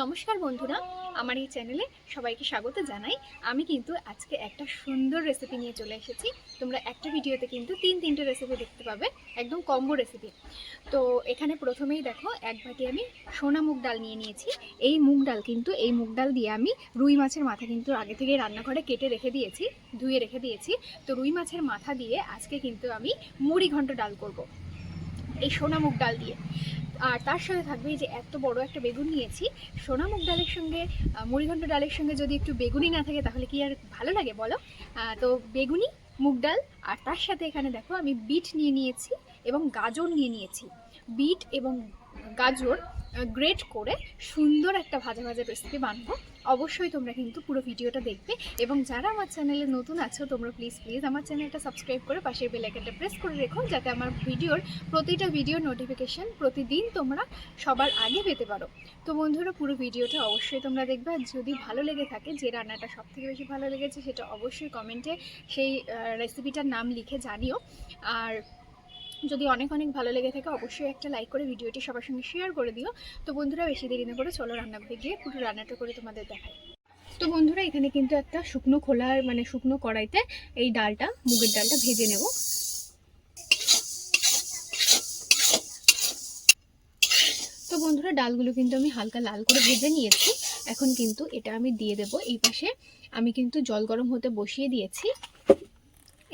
নমস্কার বন্ধুরা, আমার এই চ্যানেলে সবাইকে স্বাগত জানাই। আমি কিন্তু আজকে একটা সুন্দর রেসিপি নিয়ে চলে এসেছি। তোমরা একটা ভিডিওতে কিন্তু তিনটে রেসিপি দেখতে পাবে, একদম কম্বো রেসিপি। তো এখানে প্রথমেই দেখো, এক বাটি আমি সোনা মুগ ডাল নিয়ে নিয়েছি। এই মুগ ডাল দিয়ে আমি রুই মাছের মাথা কিন্তু আগে থেকে রান্নাঘরে কেটে রেখে দিয়েছি, ধুয়ে রেখে দিয়েছি। তো রুই মাছের মাথা দিয়ে আজকে কিন্তু আমি মুড়ি ঘন্ট ডাল করব এই সোনা মুগ ডাল দিয়ে। আর তার সাথে থাকবে যে এত বড় একটা বেগুন নিয়েছি। সোনা মুগ ডালের সঙ্গে মুড়িঘণ্ট ডালের সঙ্গে যদি একটু বেগুনি না থাকে তাহলে কি আর ভালো লাগে বলো? তো বেগুনি, মুগ ডাল, আর তার সাথে এখানে দেখো আমি বিট নিয়ে নিয়েছি এবং গাজর নিয়ে নিয়েছি। বিট এবং গাজর গ্রেট করে সুন্দর একটা ভাজা ভাজা রেসিপি বানাবো। অবশ্যই তোমরা কিন্তু পুরো ভিডিওটা দেখবে, এবং যারা আমার চ্যানেলে নতুন আছো তোমরা প্লিজ আমার চ্যানেলটা সাবস্ক্রাইব করে পাশের বেল আইকনটা প্রেস করে রেখো, যাতে আমার প্রতিটা ভিডিওর নোটিফিকেশান প্রতিদিন তোমরা সবার আগে পেতে পারো। তো বন্ধুরা, পুরো ভিডিওটা অবশ্যই তোমরা দেখবে। আর যদি ভালো লেগে থাকে, যে রান্নাটা সবথেকে বেশি ভালো লেগেছে সেটা অবশ্যই কমেন্টে সেই রেসিপিটার নাম লিখে জানিও। আর যদি অনেক ভালো লেগে থাকে অবশ্যই একটা লাইক করে ভিডিওটি সবার সঙ্গে শেয়ার করে দিও। তো বন্ধুরা, বেশি দেরি না করে চলো রান্নাঘরে গিয়ে পুরো রান্নাটা করে তোমাদের দেখাই। তো বন্ধুরা, এখানে কিন্তু একটা শুকনো কড়াইতে এই মুগের ডালটা ভেজে নেব। তো বন্ধুরা, ডালগুলো কিন্তু আমি হালকা লাল করে ভেজে নিয়েছি। এখন কিন্তু এটা আমি দিয়ে দেব। এই পাশে আমি কিন্তু জল গরম হতে বসিয়ে দিয়েছি।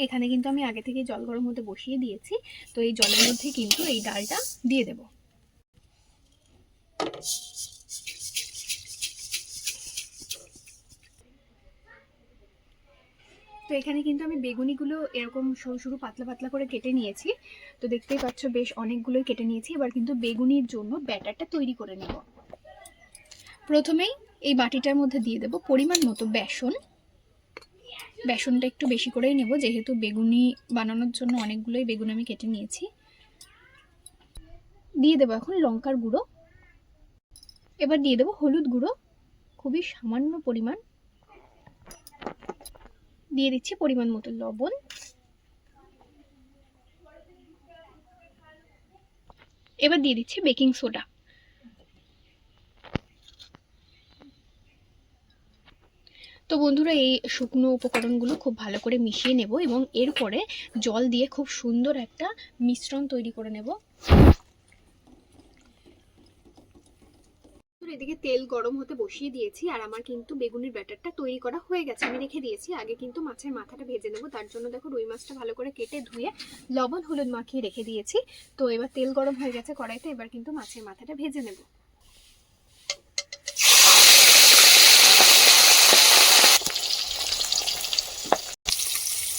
এখানে কিন্তু আমি আগে থেকে জল গরম হতে বসিয়ে দিয়েছি। তো এই জলের মধ্যে কিন্তু এই ডালটা দিয়ে দেব। তো এখানে কিন্তু আমি বেগুনিগুলো এরকম সরু সরু পাতলা পাতলা করে কেটে নিয়েছি। তো দেখতেই পাচ্ছ বেশ অনেকগুলোই কেটে নিয়েছি। এবার কিন্তু বেগুনির জন্য ব্যাটারটা তৈরি করে নেব। প্রথমেই এই বাটিটার মধ্যে দিয়ে দেব পরিমাণ মতো বেসন। বেসনটা একটু বেশি করেই নেব, যেহেতু বেগুনি বানানোর জন্য অনেকগুলোই বেগুন আমি কেটে নিয়েছি। দিয়ে দেবো এখন লঙ্কার গুঁড়ো। এবার দিয়ে দেবো হলুদ গুঁড়ো, খুবই সামান্য পরিমাণ। দিয়ে দিচ্ছি পরিমাণ মতো লবণ। এবার দিয়ে দিচ্ছি বেকিং সোডা। তো বন্ধুরা, এই শুকনো উপকরণগুলো খুব ভালো করে মিশিয়ে নেব এবং এরপরে জল দিয়ে খুব সুন্দর একটা মিশ্রণ তৈরি করে নেব। এদিকে তেল গরম হতে বসিয়ে দিয়েছি, আর আমার কিন্তু বেগুনের ব্যাটারটা তৈরি করা হয়ে গেছে। আমি রেখে দিয়েছি। আগে কিন্তু মাছের মাথাটা ভেজে নেব। তার জন্য দেখো রুই মাছটা ভালো করে কেটে ধুয়ে লবণ হলুদ মাখিয়ে রেখে দিয়েছি। তো এবার তেল গরম হয়ে গেছে কড়াইতে। এবার কিন্তু মাছের মাথাটা ভেজে নেব।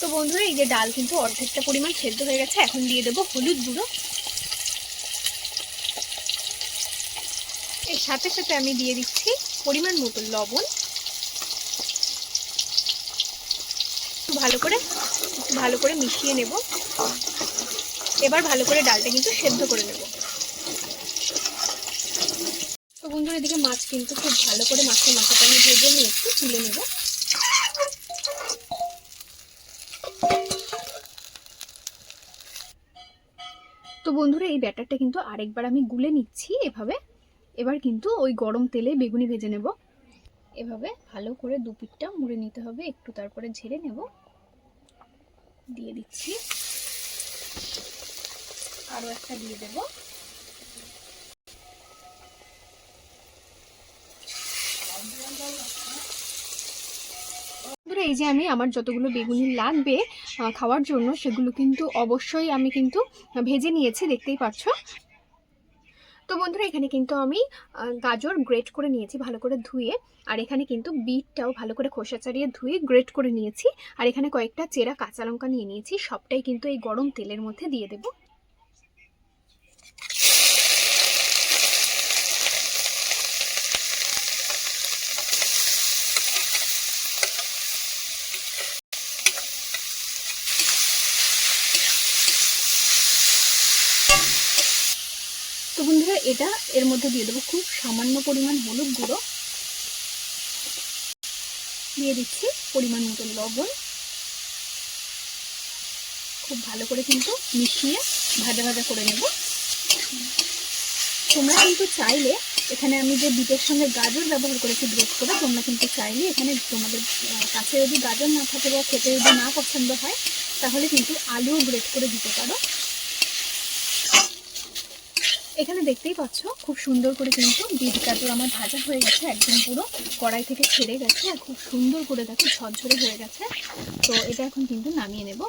তো বন্ধুরা, এই যে ডাল কিন্তু অর্ধেকটা পরিমাণ সেদ্ধ হয়ে গেছে। এখন দিয়ে দেবো হলুদ গুঁড়ো। এর সাথে সাথে আমি দিয়ে দিচ্ছি পরিমাণ মতো লবণ। ভালো করে মিশিয়ে নেব। এবার ভালো করে ডালটা কিন্তু সেদ্ধ করে নেব। তো বন্ধুরা, এদিকে মাছ কিন্তু খুব ভালো করে মাছের মাথাটা আমি ভেজে নিয়েছি, তুলে নেব। তো বন্ধুরা, এই ব্যাটারটা কিন্তু আরেকবার আমি গুলে নিচ্ছি এভাবে। এবার কিন্তু ওই গরম তেলে বেগুনি ভেজে নেব। এভাবে ভালো করে দুপিঠটা মুড়ে নিতে হবে, একটু তারপরে ঝেড়ে নেব। দিয়ে দিচ্ছি, আরো একটা দিয়ে দেব। এই যে আমি আমার যতগুলো বেগুনি লাগবে খাওয়ার জন্য সেগুলো কিন্তু অবশ্যই আমি কিন্তু ভেজে নিয়েছি, দেখতেই পাচ্ছ। তো বন্ধুরা, এখানে কিন্তু আমি গাজর গ্রেট করে নিয়েছি ভালো করে ধুয়ে। আর এখানে কিন্তু বিটটাও ভালো করে খোসা ছাড়িয়ে ধুয়ে গ্রেট করে নিয়েছি। আর এখানে কয়েকটা চেরা কাঁচা লঙ্কা নিয়ে নিয়েছি। সবটাই কিন্তু এই গরম তেলের মধ্যে দিয়ে দেব। তো বন্ধুরা, এর মধ্যে দিয়ে দেবো খুব সামান্য পরিমাণ হলুদ গুঁড়ো। দিয়ে দিচ্ছি পরিমাণ মতো লবণ। খুব ভালো করে কিন্তু মিশিয়ে ভাজা ভাজা করে নেব। তোমরা কিন্তু চাইলে এখানে আমি যে বিটের সঙ্গে গাজর ব্যবহার করেছি গ্রেট করে, তোমরা কিন্তু চাইলে এখানে তোমাদের কাছে যদি গাজর না থাকে বা খেতে যদি না পছন্দ হয় তাহলে কিন্তু আলুও গ্রেট করে দিতে পারো। এখানে দেখতেই পাচ্ছ খুব সুন্দর করে কিন্তু বিট গাজর আমার ভাজা হয়ে গেছে, একদম পুরো কড়াই থেকে ছেড়ে গেছে আর খুব সুন্দর করে দেখো ঝরঝরে হয়ে গেছে। তো এটা এখন কিন্তু নামিয়ে নেব।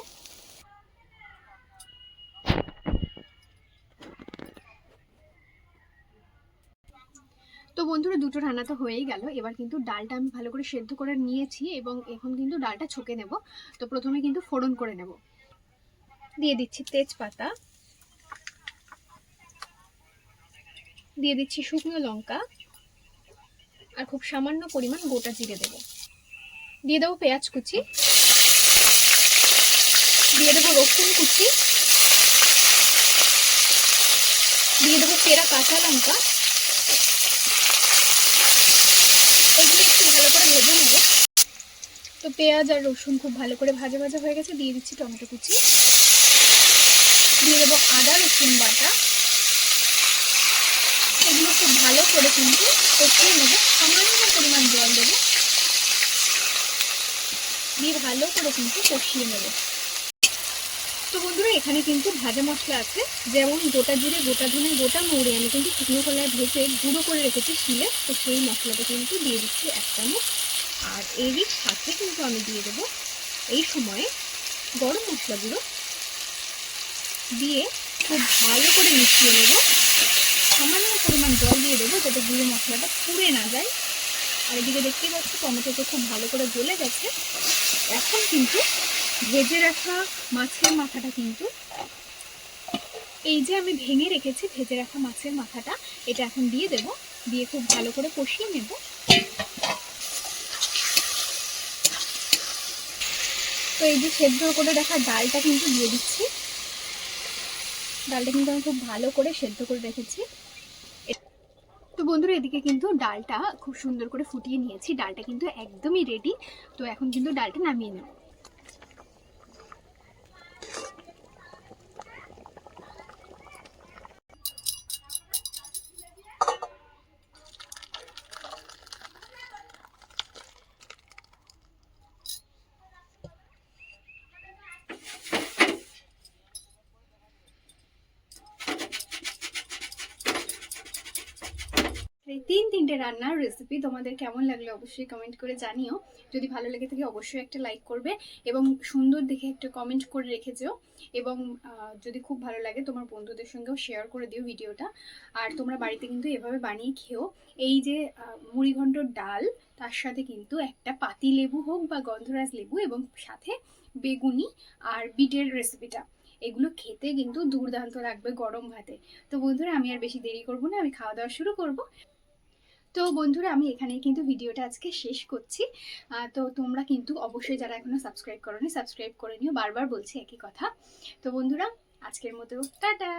তো বন্ধুরা দুটো রান্না তো হয়েই গেল, এবার কিন্তু ডালটা আমি ভালো করে সেদ্ধ করে নিয়েছি এবং এখন কিন্তু ডালটা ছকে নেব। তো প্রথমে কিন্তু ফোড়ন করে নেব। দিয়ে দিচ্ছি তেজপাতা, দিয়ে দিচ্ছি শুকনো লঙ্কা আর খুব সামান্য পরিমাণ গোটা জিরে দেব। দিয়ে দেবো পেঁয়াজ কুচি, দিয়ে দেবো রসুন কুচি, দিয়ে দেবো চেরা কাঁচা লঙ্কা। এগুলো একটু ভালো করে ভেজে নেব। তো পেঁয়াজ আর রসুন খুব ভালো করে ভাজা ভাজা হয়ে গেছে, দিয়ে দিচ্ছি টমেটো কুচি, দিয়ে দেবো আদা রসুন বাটা। এগুলো খুব ভালো করে কিন্তু কষিয়ে নেব, সামান্য পরিমাণ জল দেবো, দিয়ে ভালো করে কিন্তু কষিয়ে নেব। তো বন্ধুরা এখানে কিন্তু ভাজা মশলা আছে, যেমন গোটা জিরে, গোটা ধনে, গোটা মৌরি আমি কিন্তু শুকনো খোলায় ভেজে গুঁড়ো করে রেখেছি শিলে। তো সেই মশলাটা কিন্তু দিয়ে দিচ্ছি 1 চামচ। আর এরই সাথে কিন্তু আমি দিয়ে দেবো এই সময়ে গরম মশলা গুঁড়ো, দিয়ে খুব ভালো করে মিশিয়ে নেব। সামান্য পরিমাণ জল দিয়ে দেবো যাতে গুঁড়ো মশলাটা পুড়ে না যায়। আর এদিকে দেখতেই পাচ্ছি টমেটোটা খুব ভালো করে গলে গেছে। এখন কিন্তু ভেজে রাখা মাছের মাথাটা কিন্তু, এই যে আমি ভেঙে রেখেছি ভেজে রাখা মাছের মাথাটা, এটা এখন দিয়ে দেব, দিয়ে খুব ভালো করে কষিয়ে নেব। তো এই যে সেদ্ধ করে রাখা ডালটা কিন্তু দিয়ে দিচ্ছি। ডালটা কিন্তু আমি খুব ভালো করে সেদ্ধ করে রেখেছি। তো বন্ধুরা এদিকে কিন্তু ডালটা খুব সুন্দর করে ফুটিয়ে নিয়েছি, ডালটা কিন্তু একদমই রেডি। তো এখন কিন্তু ডালটা নামিয়ে নেব। এই তিনটে রান্নার রেসিপি তোমাদের কেমন লাগলো অবশ্যই কমেন্ট করে জানিও। যদি ভালো লেগে থাকে অবশ্যই একটা লাইক করবে এবং সুন্দর দেখে একটা কমেন্ট করে রেখে যেও। এবং যদি খুব ভালো লাগে তোমার বন্ধুদের সঙ্গেও শেয়ার করে দিও ভিডিওটা। আর তোমরা বাড়িতে কিন্তু এভাবে বানিয়ে খেও। এই যে মুড়িঘণ্টর ডাল, তার সাথে কিন্তু একটা পাতি লেবু হোক বা গন্ধরাজ লেবু এবং সাথে বেগুনি আর বিটের রেসিপিটা, এগুলো খেতে কিন্তু দুর্দান্ত লাগবে গরম ভাতে। তো বন্ধুরা আমি আর বেশি দেরি করবো না, আমি খাওয়া দাওয়া শুরু করবো। তো বন্ধুরা আমি এখানে কিন্তু ভিডিওটা আজকে শেষ করছি। তো তোমরা কিন্তু অবশ্যই যারা এখনো সাবস্ক্রাইব করোনি সাবস্ক্রাইব করে নিও, বারবার বলছি একই কথা। তো বন্ধুরা আজকের মতো টাটা।